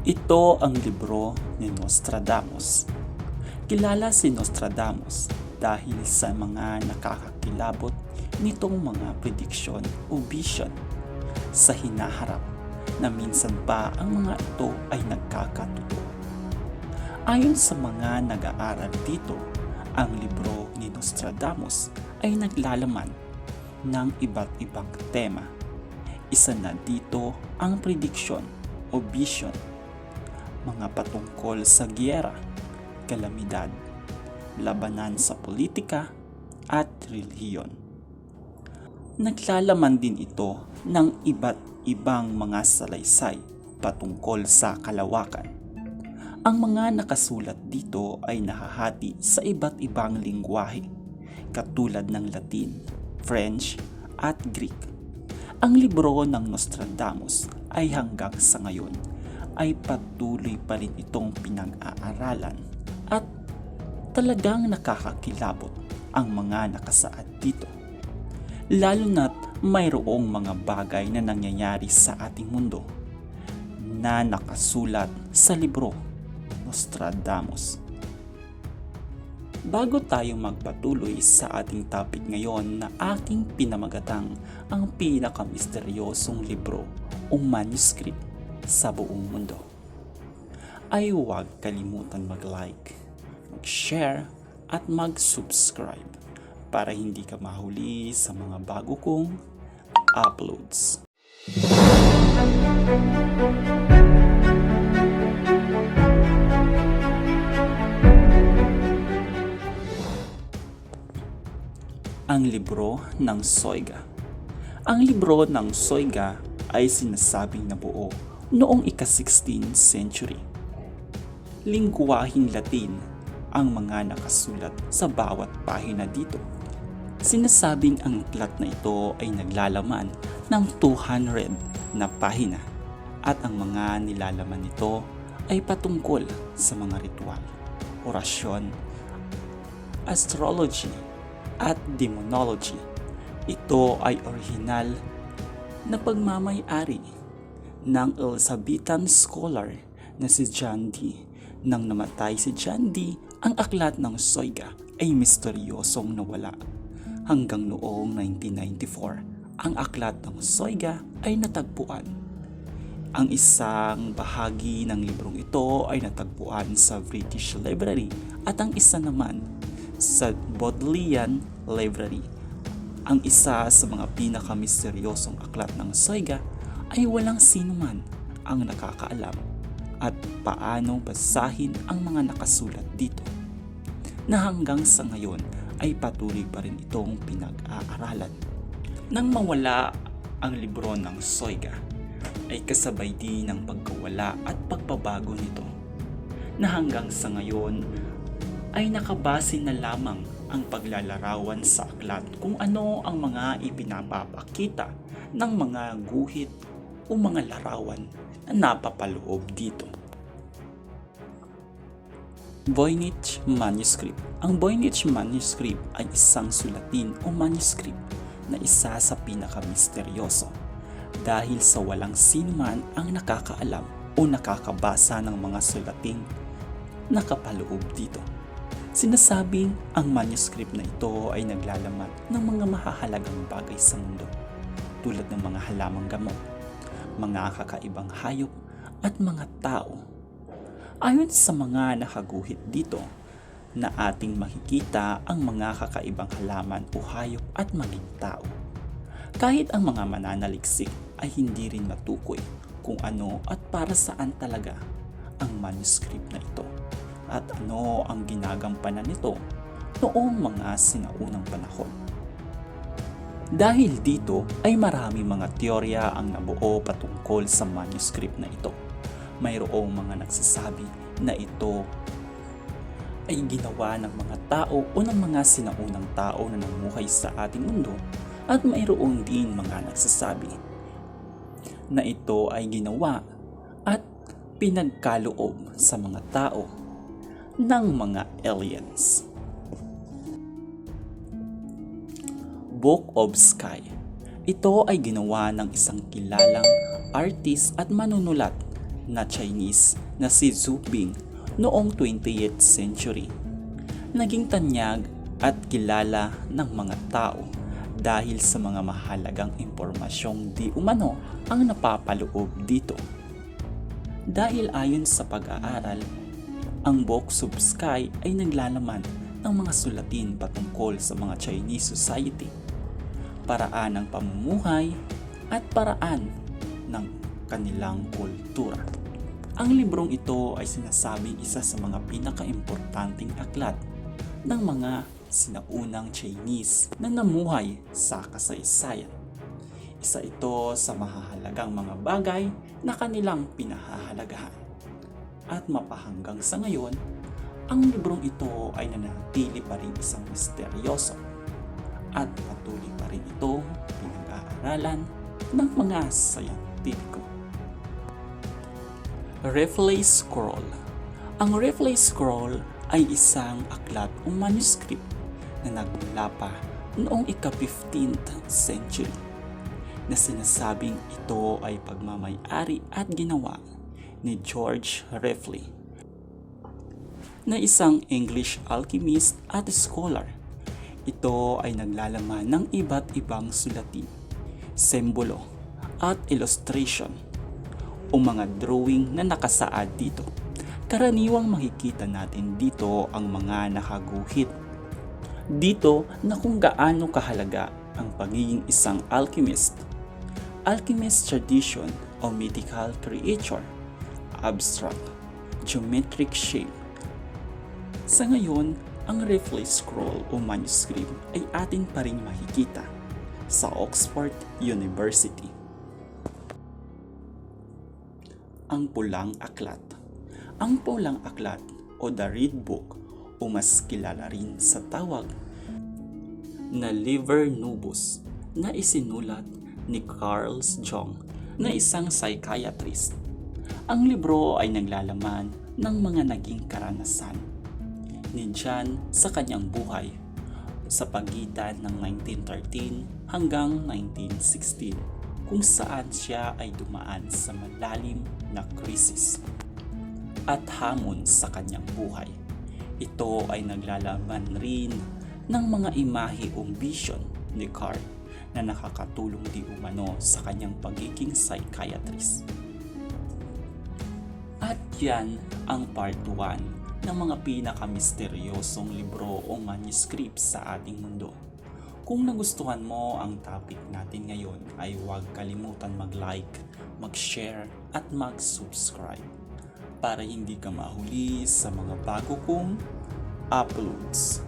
Ito ang libro ni Nostradamus. Kilala si Nostradamus dahil sa mga nakakakilabot nitong mga prediksyon o vision sa hinaharap na minsan pa ang mga ito ay nagkakatotoo. Ayon sa mga nag-aaral dito, ang libro ni Nostradamus ay naglalaman ng iba't ibang tema. Isa na dito ang prediksyon o vision, mga patungkol sa giyera, kalamidad, labanan sa politika at relihiyon. Naglalaman din ito ng iba't ibang mga salaysay patungkol sa kalawakan. Ang mga nakasulat dito ay nahahati sa iba't ibang lingwahe, katulad ng Latin, French at Greek. Ang libro ng Nostradamus ay hanggang sa ngayon ay patuloy pa rin itong pinag-aaralan at talagang nakakakilabot ang mga nakasaad dito. Lalo na't mayroong mga bagay na nangyayari sa ating mundo na nakasulat sa libro Nostradamus. Bago tayo magpatuloy sa ating topic ngayon na aking pinamagatang ang pinakamisteryosong libro o manuscript sa buong mundo, ay huwag kalimutan mag-like, mag-share at mag-subscribe para hindi ka mahuli sa mga bago kong uploads. Ang libro ng Soyga. Ang libro ng Soyga ay sinasabing nabuo noong ika-16th century. Lingwaheng Latin ang mga nakasulat sa bawat pahina dito. Sinasabing ang aklat na ito ay naglalaman ng 200 na pahina at ang mga nilalaman nito ay patungkol sa mga ritual, orasyon, astrology, at demonology. Ito ay orihinal na pagmamay-ari ng Elizabethan scholar na si John Dee. Nang namatay si John Dee, ang aklat ng Soyga ay misteryosong nawala. Hanggang noong 1994, ang aklat ng Soyga ay natagpuan. Ang isang bahagi ng librong ito ay natagpuan sa British Library at ang isa naman sa Bodleian Library. Ang isa sa mga pinakamisteryosong aklat ng Soyga ay walang sinuman ang nakakaalam at paano basahin ang mga nakasulat dito, na hanggang sa ngayon ay patuloy pa rin itong pinag-aaralan. Nang mawala ang libro ng Soyga, ay kasabay din ng pagkawala at pagbabago nito, na hanggang sa ngayon ay nakabase na lamang ang paglalarawan sa aklat kung ano ang mga ipinapapakita ng mga guhit o mga larawan na napapaloob dito. Voynich Manuscript. Ang Voynich Manuscript ay isang sulatin o manuscript na isa sa pinakamisteryoso dahil sa walang sinuman ang nakakaalam o nakakabasa ng mga sulating nakapaloob dito. Sinasabing ang manuscript na ito ay naglalaman ng mga mahahalagang bagay sa mundo tulad ng mga halamang gamot, mga kakaibang hayop at mga tao. Ayon sa mga nakaguhit dito na ating makikita ang mga kakaibang halaman o hayop at maging tao. Kahit ang mga mananaliksik ay hindi rin matukoy kung ano at para saan talaga ang manuscript na ito at ano ang ginagampanan nito noong mga sinaunang panahon. Dahil dito ay marami mga teorya ang nabuo patungkol sa manuscript na ito. Mayroong mga nagsasabi na ito ay ginawa ng mga tao o ng mga sinaunang tao na namuhay sa ating mundo, at mayroong din mga nagsasabi na ito ay ginawa at pinagkaloob sa mga tao ng mga aliens. Book of Sky. Ito ay ginawa ng isang kilalang artist at manunulat na Chinese na si Zhu Bing noong 20th century. Naging tanyag at kilala ng mga tao dahil sa mga mahalagang impormasyong di umano ang napapaloob dito. Dahil ayon sa pag-aaral, ang Book of Sky ay naglalaman ng mga sulatin patungkol sa mga Chinese society, paraan ng pamumuhay at paraan ng kanilang kultura. Ang librong ito ay sinasabing isa sa mga pinaka-importanting aklat ng mga sinaunang Chinese na namuhay sa kasaysayan. Isa ito sa mahahalagang mga bagay na kanilang pinahahalagahan. At mapahanggang sa ngayon, ang librong ito ay nanatili pa rin isang misteryoso at patuloy pa rin ito pinag-aaralan ng mga sayantipiko. Reflay Scroll. Ang Reflay Scroll ay isang aklat o manuscript na nagmula pa noong ika-15th century na sinasabing ito ay pagmamay-ari at ginawa ni George Reflay na isang English alchemist at scholar. Ito ay naglalaman ng iba't ibang sulatin, simbolo at illustration o mga drawing na nakasaad dito. Karaniwang makikita natin dito ang mga nakaguhit dito na kung gaano kahalaga ang pagiging isang alchemist, alchemist tradition o mythical creature, abstract, geometric shape. Sa ngayon, ang Reflay Scroll o manuscript ay atin pa rin makikita sa Oxford University. Ang Pulang Aklat. Ang Pulang Aklat o The Red Book o mas kilala rin sa tawag na Liber Novus na isinulat ni Carl Jung na isang psychiatrist. Ang libro ay naglalaman ng mga naging karanasan ni John sa kanyang buhay sa pagitan ng 1913 hanggang 1916 kung saan siya ay dumaan sa malalim na krisis at hamon sa kanyang buhay. Ito ay naglalaman rin ng mga imahe o vision ni Carl na nakakatulong di umano sa kanyang pagiging psychiatrist. At yan ang part 1 ng mga pinakamisteryosong libro o manuscript sa ating mundo. Kung nagustuhan mo ang topic natin ngayon ay huwag kalimutan mag-like, mag-share at mag-subscribe para hindi ka mahuli sa mga bago kong uploads.